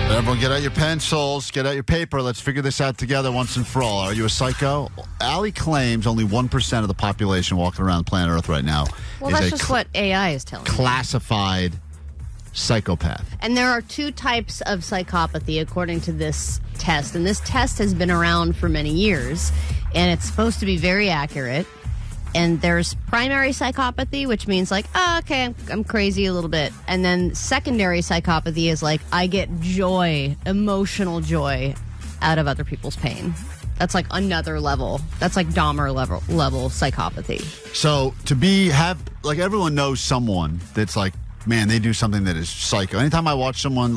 Everyone, get out your pencils, get out your paper. Let's figure this out together once and for all. Are you a psycho? Allie claims only 1% of the population walking around planet Earth right now Well, is that's a just what AI is telling me. classified psychopath. And there are two types of psychopathy according to this test. And this test has been around for many years. And it's supposed to be very accurate. And there's primary psychopathy, which means like, oh, okay, I'm crazy a little bit. And then secondary psychopathy is like, I get joy, emotional joy out of other people's pain. That's like another level. That's like Dahmer level psychopathy. So everyone knows someone that's like, man, they do something that is psycho. Anytime I watch someone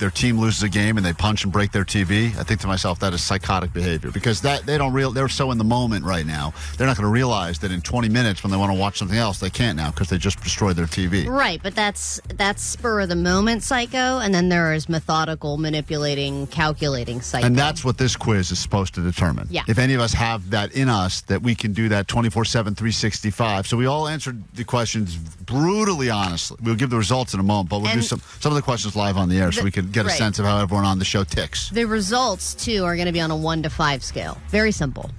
their team loses a game and they punch and break their TV, I think to myself that is psychotic behavior because they're so in the moment right now. They're not going to realize that in 20 minutes when they want to watch something else, they can't now because they just destroyed their TV. Right, but that's spur of the moment psycho, and then there is methodical, manipulating, calculating psycho. And that's what this quiz is supposed to determine. Yeah. If any of us have that in us, that we can do that 24/7, 365. So we all answered the questions brutally honestly. We'll give the results in a moment, but we'll do some of the questions live on the air so we can get a sense of how everyone on the show ticks. The results, too, are going to be on a 1 to 5 scale. Very simple.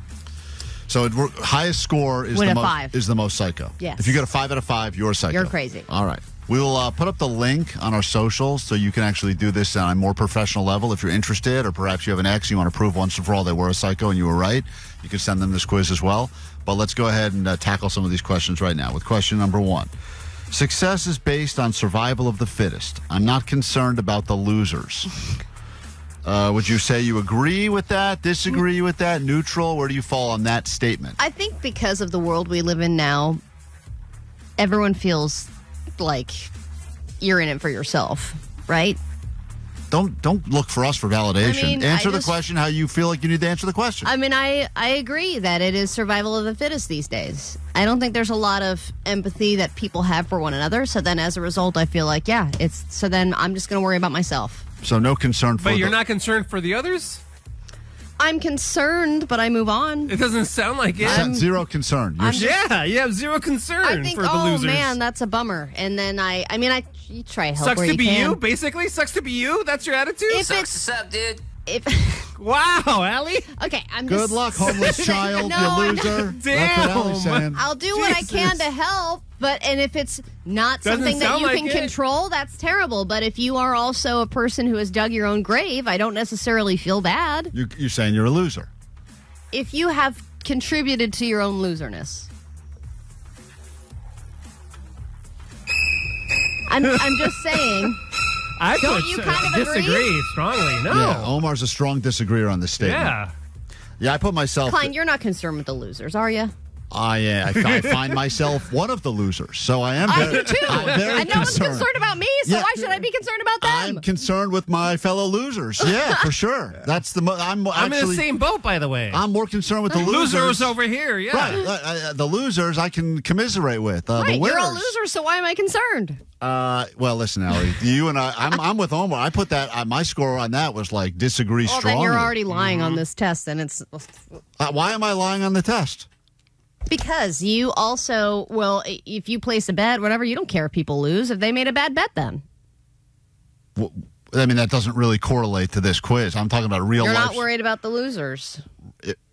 So highest score is the most psycho. Yes. If you get a 5 out of 5, you're a psycho. You're crazy. All right. We'll put up the link on our socials so you can actually do this on a more professional level if you're interested, or perhaps you have an ex and you want to prove once and for all they were a psycho and you were right. You can send them this quiz as well. But let's go ahead and tackle some of these questions right now with question number 1. Success is based on survival of the fittest. I'm not concerned about the losers. Would you say you agree with that, disagree with that, neutral? Where do you fall on that statement? I think because of the world we live in now, everyone feels like you're in it for yourself, right? Don't look for us for validation. Answer the question how you feel like you need to answer the question. I mean, I agree that it is survival of the fittest these days. I don't think there's a lot of empathy that people have for one another. So then as a result, I feel like, so then I'm just going to worry about myself. So no concern for But you're not concerned for the others? I'm concerned, but I it doesn't sound like it. Zero concern. You have zero concern I think, for the losers. Oh, man, that's a bummer. And then you try help Sucks where to you be can. you, basically? Sucks to be you? That's your attitude? Sucks to suck, dude. Wow, Allie. Okay, Good luck, homeless child, you loser. Damn. That's what Allie's saying. I'll do what I can to help, and if it's not something that you can control, that's terrible. But if you are also a person who has dug your own grave, I don't necessarily feel bad. You're saying you're a loser. If you have contributed to your own loserness. I'm just saying. Don't you kind of agree? Disagree strongly. No. Yeah, Omar's a strong disagreeer on this statement. Yeah. Yeah, I put myself... Klein, you're not concerned with the losers, are you? I find myself one of the losers, so I am I very, do too. I'm very and no one's concerned about me, so why should I be concerned about them? I'm concerned with my fellow losers. Yeah, for sure. That's the I'm in the same boat, by the way. I'm more concerned with the losers. Losers over here, yeah. Right. The losers I can commiserate with. Right, the winners. you're a loser, so why am I concerned? Well, listen, Allie, you and I'm with Omar. I put that, my score on that was like disagree strongly. Well, then you're already lying on this test, and it's... Why am I lying on the test? Because you also, if you place a bet, whatever, you don't care if people lose. If they made a bad bet, then. Well, I mean, that doesn't really correlate to this quiz. I'm talking about real life. You're not worried about the losers.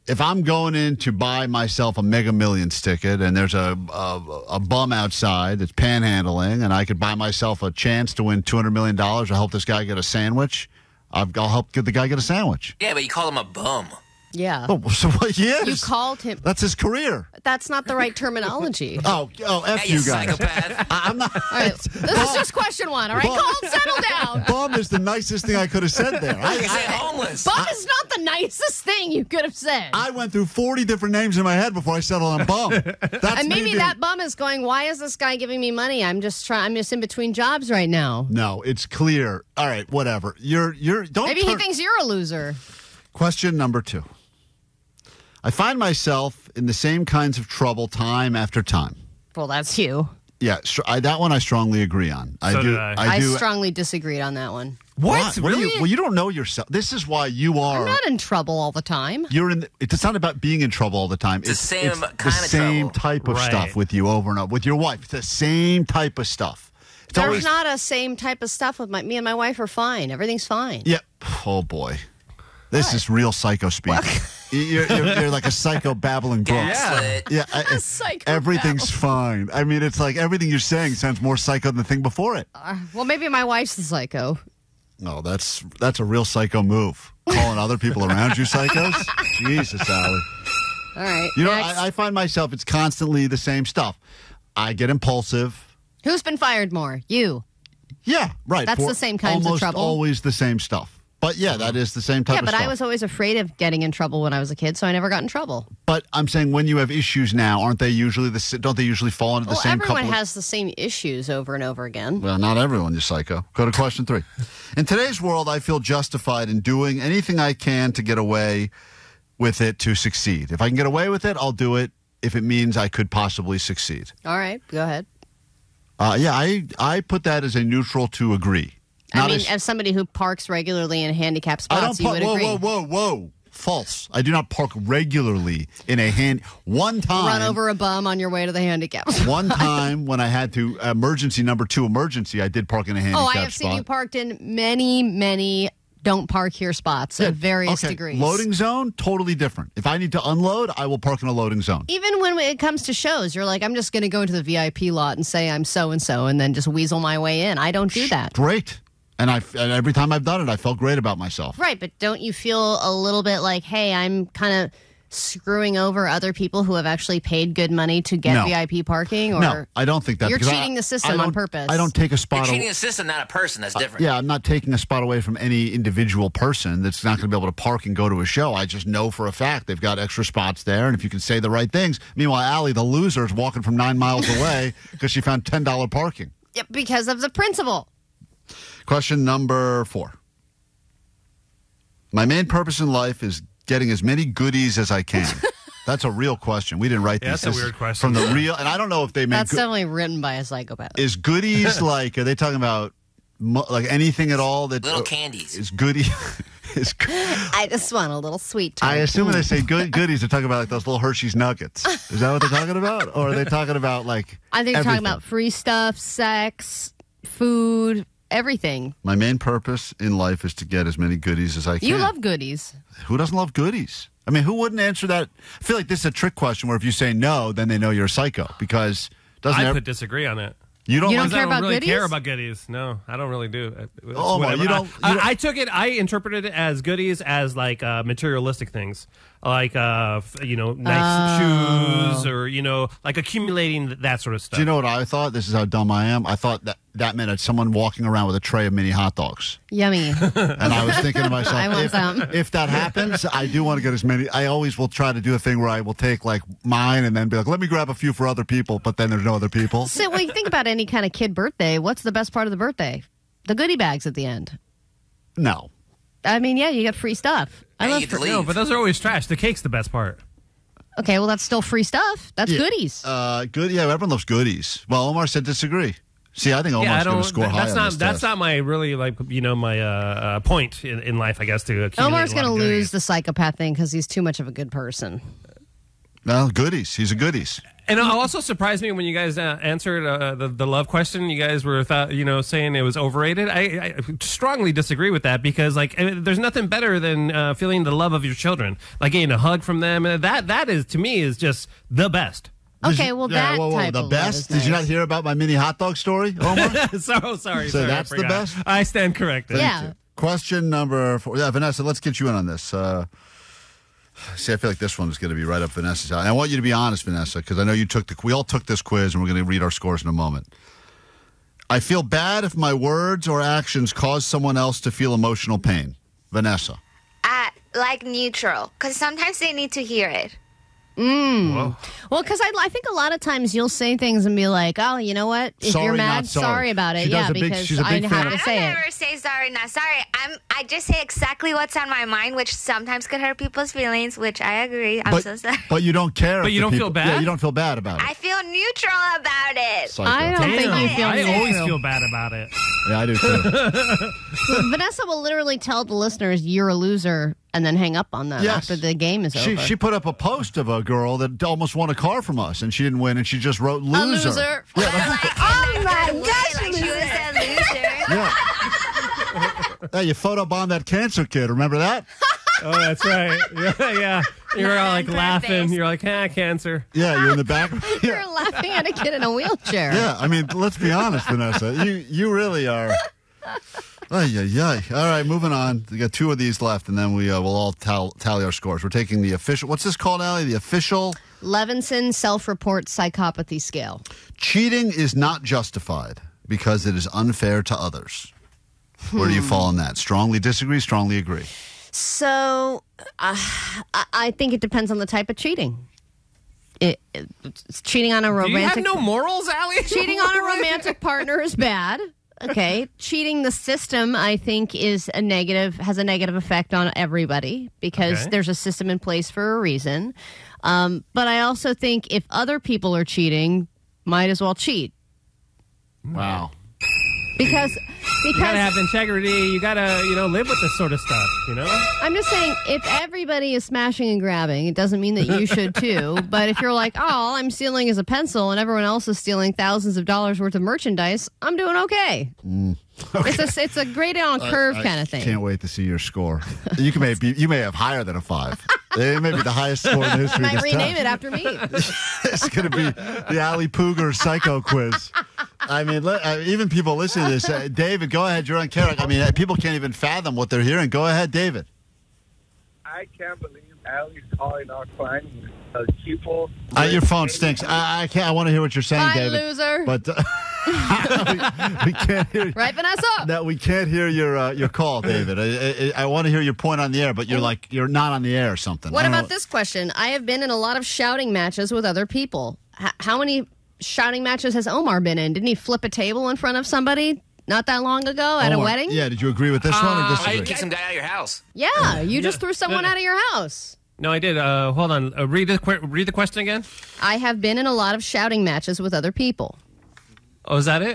If I'm going in to buy myself a Mega Millions ticket and there's a bum outside that's panhandling and I could buy myself a chance to win $200 million or help this guy get a sandwich, I'll help the guy get a sandwich. Yeah, but you call him a bum. Yeah. Oh, so what he is? You called him. That's his career. That's not the right terminology. F Hey, you guys. Psychopath. I'm not. All right, this is just question 1, all right? Cole, settle down. Bum is the nicest thing I could have said there. You say homeless. Bum is not the nicest thing you could have said. I went through 40 different names in my head before I settled on bum. And maybe that bum is going, why is this guy giving me money? I'm just in between jobs right now. No, it's clear. All right, whatever. Maybe he thinks you're a loser. Question number 2. I find myself in the same kinds of trouble time after time. Well, that's you. Yeah, that one I strongly agree on. I strongly disagreed on that one. What? Really? You don't know yourself. This is why you are. I'm not in trouble all the time. It's not about being in trouble all the time. It's the same kind of same trouble. type of stuff with you over and over. With your wife, it's the same type of stuff. There's not a same type of stuff with me and my wife are fine. Everything's fine. Yeah. Oh, boy. This is real psycho speak. You're like a psycho babbling brook. Gaslit. Yeah. Psycho everything's fine. I mean, it's like everything you're saying sounds more psycho than the thing before it. Well, maybe my wife's the psycho. No, that's a real psycho move. Calling other people around you psychos? Jesus, Allie. All right. You know, I find myself, it's constantly the same stuff. I get impulsive. Who's been fired more? You. Yeah, right. That's the same kinds of trouble. Almost always the same stuff. But yeah, that is the same type of stuff. Yeah, but I was always afraid of getting in trouble when I was a kid, so I never got in trouble. But I'm saying when you have issues now, aren't they usually don't they usually fall into the same couple? Everyone has the same issues over and over again. Well, not everyone, you psycho. Go to question 3. In today's world, I feel justified in doing anything I can to get away with it to succeed. If I can get away with it, I'll do it if it means I could possibly succeed. All right, go ahead. I put that as a neutral to agree. As somebody who parks regularly in handicapped spots, you would agree. Whoa. False. I do not park regularly in one time. Run over a bum on your way to the handicap spot. One time when I had to, number 2 emergency, I did park in a handicapped spot. I have seen you parked in many don't park here spots at various degrees. Loading zone, totally different. If I need to unload, I will park in a loading zone. Even when it comes to shows, you're like, I'm just going to go into the VIP lot and say I'm so-and-so and then just weasel my way in. I don't do that. Great. And every time I've done it, I felt great about myself. Right, but don't you feel a little bit like, hey, I'm kind of screwing over other people who have actually paid good money to get VIP parking? Or no, I don't think that. You're cheating the system on purpose. I don't take a spot. You're cheating the system, not a person. That's different. Yeah, I'm not taking a spot away from any individual person that's not going to be able to park and go to a show. I just know for a fact they've got extra spots there, and if you can say the right things. Meanwhile, Allie, the loser, is walking from 9 miles away because she found $10 parking. Yep, because of the principle. Question number 4. My main purpose in life is getting as many goodies as I can. That's a real question. We didn't write this. That's a weird question. From the real, and I don't know if they meant... That's definitely written by a psychopath. Is goodies like, are they talking about like anything at all? That little candies. Is goodie... I just want a little sweet treat. I assume when they say goodies, they're talking about like those little Hershey's Nuggets. Is that what they're talking about? Or are they talking about like I think they're everything? talking about free stuff, sex, food... everything. My main purpose in life is to get as many goodies as I can. You love goodies. Who doesn't love goodies? I mean, who wouldn't answer that? I feel like this is a trick question where if you say no, then they know you're a psycho because I could disagree on it. You don't care about really goodies? care about goodies. No, I don't really do. You don't. I interpreted it as goodies as like materialistic things, like nice shoes or like accumulating that sort of stuff. Do you know what I thought? This is how dumb I am. I thought that meant it's someone walking around with a tray of mini hot dogs. Yummy. And I was thinking to myself, I want some. If that happens, I do want to get as many. I always will try to do a thing where I will take like mine and then be like, let me grab a few for other people, but then there's no other people. So when you think about any kind of kid birthday, what's the best part of the birthday? The goodie bags at the end. No. I mean, yeah, you get free stuff. No, but those are always trash. The cake's the best part. Okay, well, that's still free stuff. That's goodies. Good. Yeah, everyone loves goodies. Well, Omar said disagree. See, I think Omar's going to score high on this That's test. not my really my point in life. I guess to accumulate Omar's going to lose the psychopath thing because he's too much of a good person. No, goodies. He's a goodies. And it also surprised me when you guys answered the love question. You guys were saying it was overrated. I strongly disagree with that because there's nothing better than feeling the love of your children, like getting a hug from them. That is to me is just the best. Okay, well, type the of best. love is Did you not nice. hear about my mini hot dog story, Omar? Sorry. So that's the best? I stand corrected. Yeah. Question number 4. Yeah, Vanessa, let's get you in on this. See, I feel like this one is going to be right up Vanessa's alley. I want you to be honest, Vanessa, because I know we all took this quiz, and we're going to read our scores in a moment. I feel bad if my words or actions cause someone else to feel emotional pain. Vanessa. Like neutral, because sometimes they need to hear it. Well, because I think a lot of times you'll say things and be like, oh, you know what? If Sorry, you're not mad, sorry about it. She does Yeah, a big- because she's a I big know fan. how to I say don't it. ever say sorry, not sorry. I just say exactly what's on my mind, which sometimes could hurt people's feelings, which I agree. I'm so sorry. But you don't care. But if you the don't people- feel bad? Yeah, you don't feel bad about it. I feel neutral about it. Psycho. I don't think you feel I always neutral. feel bad about it. Yeah, I do too. Vanessa will literally tell the listeners you're a loser and then hang up on them Yes. after the game is over. She put up a post of a girl that almost won a car from us, and she didn't win, and she just wrote loser. loser. Yeah, Like, oh my gosh, she was Hey, you photobombed that cancer kid. Remember that? Oh, that's right. Yeah. You're all like on laughing. purpose. You're like, cancer. Yeah, you're in the back. You're laughing at a kid in a wheelchair. Yeah, I mean, let's be honest, Vanessa. You really are. Ay. All right, moving on. We got 2 of these left, and then we'll all tally our scores. We're taking the official. What's this called, Allie? The official Levinson self-report psychopathy scale. cheating is not justified because it is unfair to others. Where do you fall on that? Strongly disagree, strongly agree. So, I think it depends on the type of cheating. It's cheating on a romantic. Do you have no morals, Allie? Cheating on a romantic partner is bad. Okay, cheating the system, I think, has a negative effect on everybody because there's a system in place for a reason. But I also think if other people are cheating, might as well cheat. Wow. Because You gotta have integrity. You gotta, live with this sort of stuff, I'm just saying, if everybody is smashing and grabbing, it doesn't mean that you should too. But if you're like, oh, all I'm stealing is a pencil and everyone else is stealing thousands of dollars worth of merchandise, I'm doing okay. Okay. It's a grade on a curve kind of thing. Can't wait to see your score. You may have higher than a 5. It may be the highest score in the history of Might this rename time. it after me. It's going to be the Ali Pooger Psycho Quiz. I mean, even people listening to this, David, go ahead. You're on KROQ. I mean, people can't even fathom what they're hearing. Go ahead, David. I can't believe Allie's calling our Klein people. Your phone stinks. I can't. I want to hear what you're saying, Bye, David. loser. But we can't hear. Right, Vanessa? No, we can't hear your call, David. I want to hear your point on the air, but you're not on the air or something. What about this question? I have been in a lot of shouting matches with other people. How many shouting matches has Omar been in? Didn't he flip a table in front of somebody not that long ago at a wedding? Yeah, did you agree with this one or Why disagree? you kick some guy out of your house? Yeah, you just threw someone out of your house. No, I did. Hold on. Read the question again. I have been in a lot of shouting matches with other people. Oh, is that it?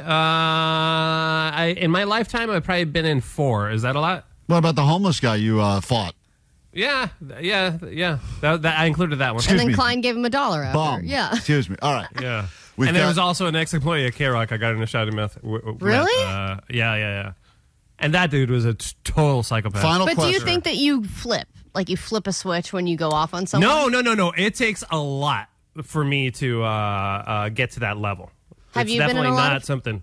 In my lifetime, I've probably been in 4. Is that a lot? What about the homeless guy you fought? Yeah. That I included that one. And then me. Klein gave him $1 after. Bum. Yeah. Excuse me. All right. Yeah. We've And there got- was also an ex-employee at KROQ I got in a shouting match. Really? Yeah. And that dude was a total psychopath. Final But question. do you think that you flip? Like you flip a switch when you go off on someone? No. It takes a lot for me to get to that level. Have It's you been in definitely a lot not of- something.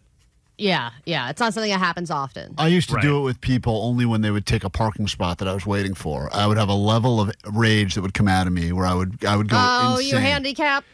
Yeah. It's not something that happens often. I used to Right. do it with people only when they would take a parking spot that I was waiting for. I would have a level of rage that would come out of me where I would go Oh, insane. you handicap?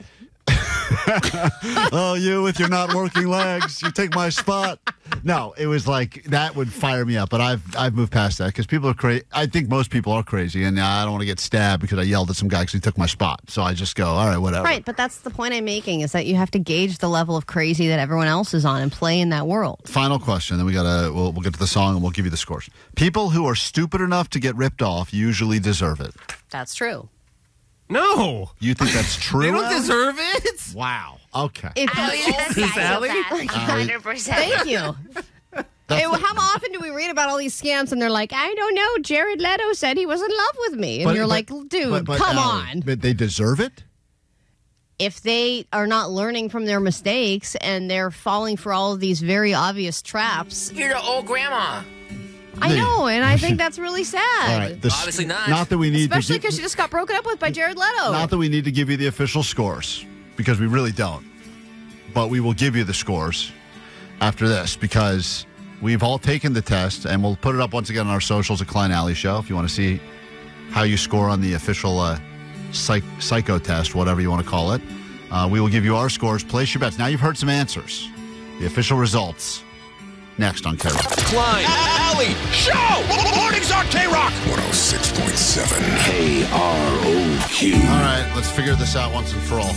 Oh, you with your not working legs, you take my spot. No, it was like that would fire me up, but I've moved past that because people are crazy. I think most people are crazy, and I don't want to get stabbed because I yelled at some guy because he took my spot. So I just go, all right, whatever. Right, but that's the point I'm making is that you have to gauge the level of crazy that everyone else is on and play in that world. Final question, then we'll get to the song and we'll give you the scores. People who are stupid enough to get ripped off usually deserve it. That's true. No. You think that's true? They don't Allie? deserve it. Wow. Okay. Allie's a Is Allie? psychopath. 100%. Thank you. Hey, well, how often do we read about all these scams and they're like, I don't know, Jared Leto said he was in love with me. And you're like, dude, but come Allie, on. But they deserve it? If they are not learning from their mistakes and they're falling for all of these very obvious traps, You're the old grandma. I know, and I think that's really sad. All right. Obviously not. Not that we need Especially to because she just got broken up with by Jared Leto. Not that we need to give you the official scores, because we really don't. But we will give you the scores after this, because we've all taken the test, and we'll put it up once again on our socials at Klein Alley Show if you want to see how you score on the official psycho test, whatever you want to call it. We will give you our scores. Place your bets. Now you've heard some answers. The official results. Next on KROQ. Klein, Alley, Show! Mornings on KROQ! 106.7 KROQ. All right, let's figure this out once and for all.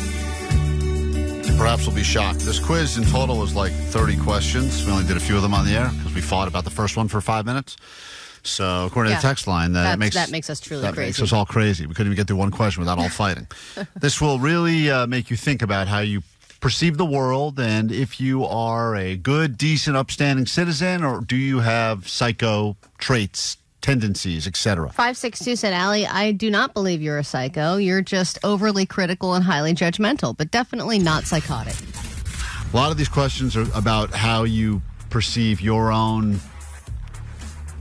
Perhaps we'll be shocked. This quiz in total was like 30 questions. We only did a few of them on the air because we fought about the first one for 5 minutes. So according to the text line, that makes us truly that crazy. makes us all crazy. We couldn't even get through one question without all fighting. This will really make you think about how you perceive the world and if you are a good, decent, upstanding citizen, or do you have psycho traits, tendencies, etc. 562 said, Allie, I do not believe you're a psycho. You're just overly critical and highly judgmental, but definitely not psychotic. A lot of these questions are about how you perceive your own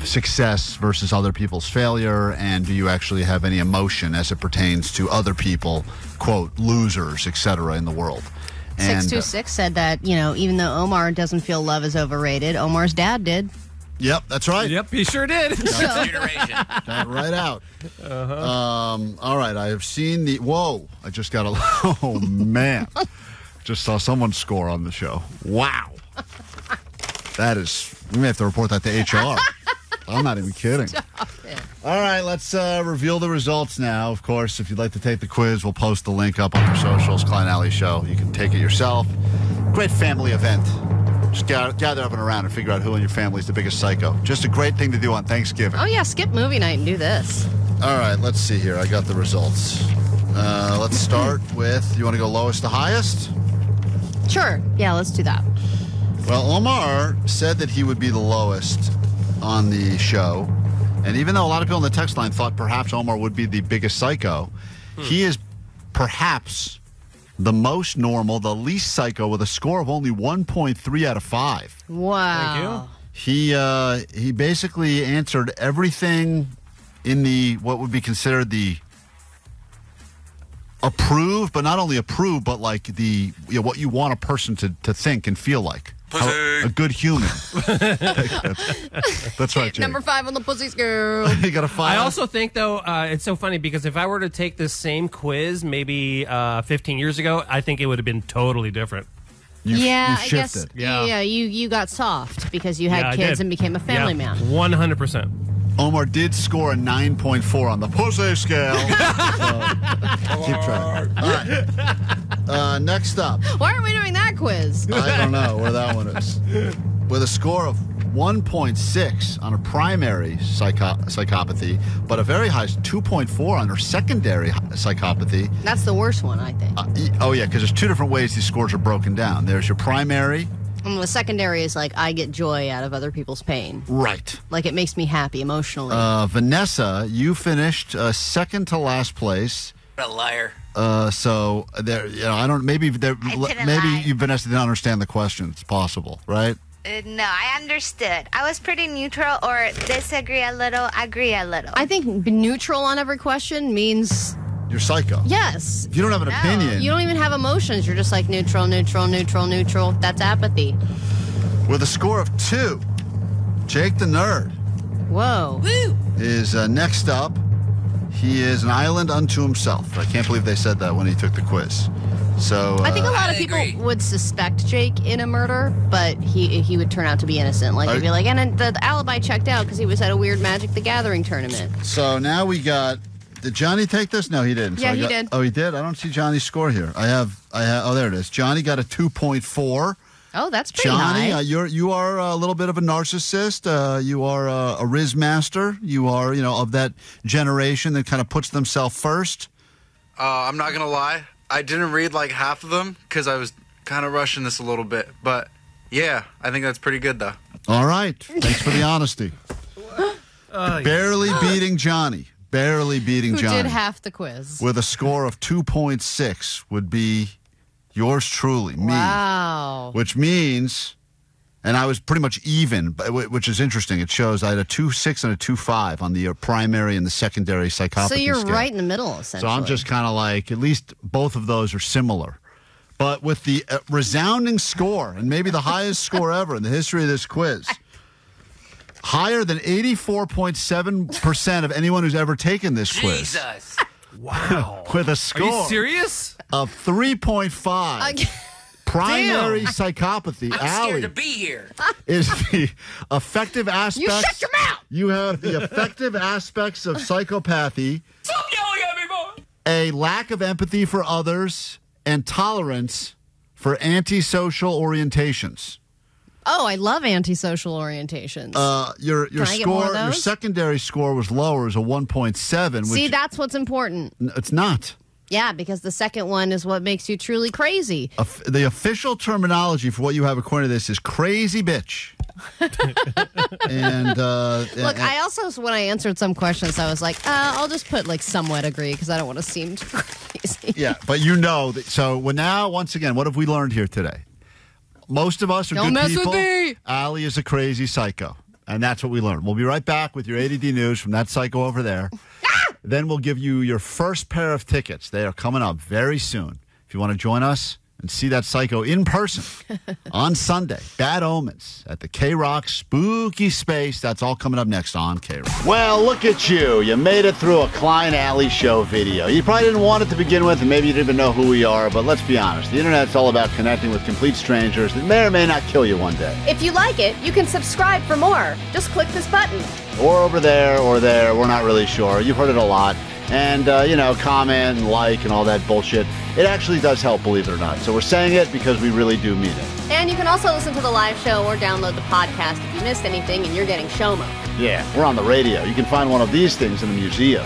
success versus other people's failure, and do you actually have any emotion as it pertains to other people, quote, losers, etc. in the world? And 626 said that, even though Omar doesn't feel love is overrated, Omar's dad did. Yep, that's right. Yep, he sure did. Got right out. All right, I have seen the... Whoa, I just got a... Oh, man. Just saw someone score on the show. Wow. That is... We may have to report that to HR. I'm not even kidding. All right, let's reveal the results now. Of course, if you'd like to take the quiz, we'll post the link up on our socials, Klein Alley Show. You can take it yourself. Great family event. Just gather up and around and figure out who in your family is the biggest psycho. Just a great thing to do on Thanksgiving. Oh, yeah, skip movie night and do this. All right, let's see here. I got the results. Let's start with, you want to go lowest to highest? Sure. Yeah, let's do that. Well, Omar said that he would be the lowest on the show. And even though a lot of people on the text line thought perhaps Omar would be the biggest psycho, he is perhaps the most normal, the least psycho, with a score of only 1.3 out of 5. Wow. Thank you. He basically answered everything in the what would be considered the approved, but not only approved, but like the what you want a person to think and feel like. A good human. That's right, Jay. Number 5 on the pussy scale. You got a 5? I also think, though, it's so funny because if I were to take this same quiz maybe 15 years ago, I think it would have been totally different. You I guess. shifted. Yeah, you got soft because you had I kids did. and became a family man. 100%. Omar did score a 9.4 on the pussy scale. So, keep trying. All right. Next up. Why are we doing that quiz? I don't know where that one is. With a score of 1.6 on her primary psychopathy, but a very high 2.4 on her secondary psychopathy. That's the worst one, I think. Because there's two different ways these scores are broken down. There's your primary. And the secondary is like, I get joy out of other people's pain. Right. Like, it makes me happy emotionally. Vanessa, you finished second to last place. What a liar. So there, I don't. Maybe lie. you, Vanessa, didn't understand the question. It's possible, right? No, I understood. I was pretty neutral or disagree a little, agree a little. I think neutral on every question means You're psycho. yes. If you don't have an opinion, You don't even have emotions. You're just like neutral, neutral, neutral, neutral. That's apathy. with a score of 2, Jake the Nerd Whoa. is next up. He is an island unto himself. I can't believe they said that when he took the quiz. So I think a lot of I people agree. would suspect Jake in a murder, but he would turn out to be innocent. Like, he'd be like, and then the alibi checked out because he was at a weird Magic the Gathering tournament. So now we got. Did Johnny take this? No, he didn't. Yeah, So he did. Oh, he did. I don't see Johnny's score here. I have. Oh, there it is. Johnny got a 2.4. Oh, that's pretty Johnny, high. you are a little bit of a narcissist. You are a Riz master. You are, of that generation that kind of puts themselves first. I'm not going to lie. I didn't read like half of them because I was kind of rushing this a little bit. But, yeah, I think that's pretty good, though. All right. Thanks for the honesty. Barely beating Johnny. Barely beating Who Johnny. did half the quiz. With a score of 2.6 would be yours truly, me. Wow. Which means, and I was pretty much even, which is interesting. It shows I had a 2.6 and a 2.5 on the primary and the secondary psychopathy So you're scale. right in the middle, essentially. So I'm just kind of like, at least both of those are similar. But with the resounding score, and maybe the highest score ever in the history of this quiz, higher than 84.7% of anyone who's ever taken this quiz. Jesus. Wow. With a Are score you serious? of 3.5. Primary psychopathy, I'm Allie, scared to be here. is the effective aspects. You shut your mouth! You have the effective aspects of psychopathy, Stop yelling at me, boy. a lack of empathy for others, and tolerance for antisocial orientations. Oh, I love antisocial orientations. Your Can I get more score, of your those? secondary score was lower, as a 1.7. Which See, that's what's important. it's not. Yeah, because the second one is what makes you truly crazy. The official terminology for what you have according to this is crazy bitch. Look, I also, when I answered some questions, I was like, I'll just put like somewhat agree because I don't want to seem too crazy. Yeah, but that, so now, once again, what have we learned here today? Most of us are Don't good mess people. with me. Allie is a crazy psycho. And that's what we learned. We'll be right back with your ADD news from that psycho over there. Then we'll give you your first pair of tickets. They are coming up very soon. If you want to join us and see that psycho in person on Sunday, Bad Omens at the KROQ Spooky Space. That's all coming up next on KROQ. Well, look at you. You made it through a Klein Alley Show video. You probably didn't want it to begin with, and maybe you didn't even know who we are, but let's be honest. The internet's all about connecting with complete strangers that may or may not kill you one day. If you like it, you can subscribe for more. Just click this button. Or over there, or there. We're not really sure. You've heard it a lot. And, comment and like and all that bullshit. It actually does help, believe it or not. So we're saying it because we really do mean it. And you can also listen to the live show or download the podcast if you missed anything and you're getting show mode. Yeah, we're on the radio. You can find one of these things in a museum.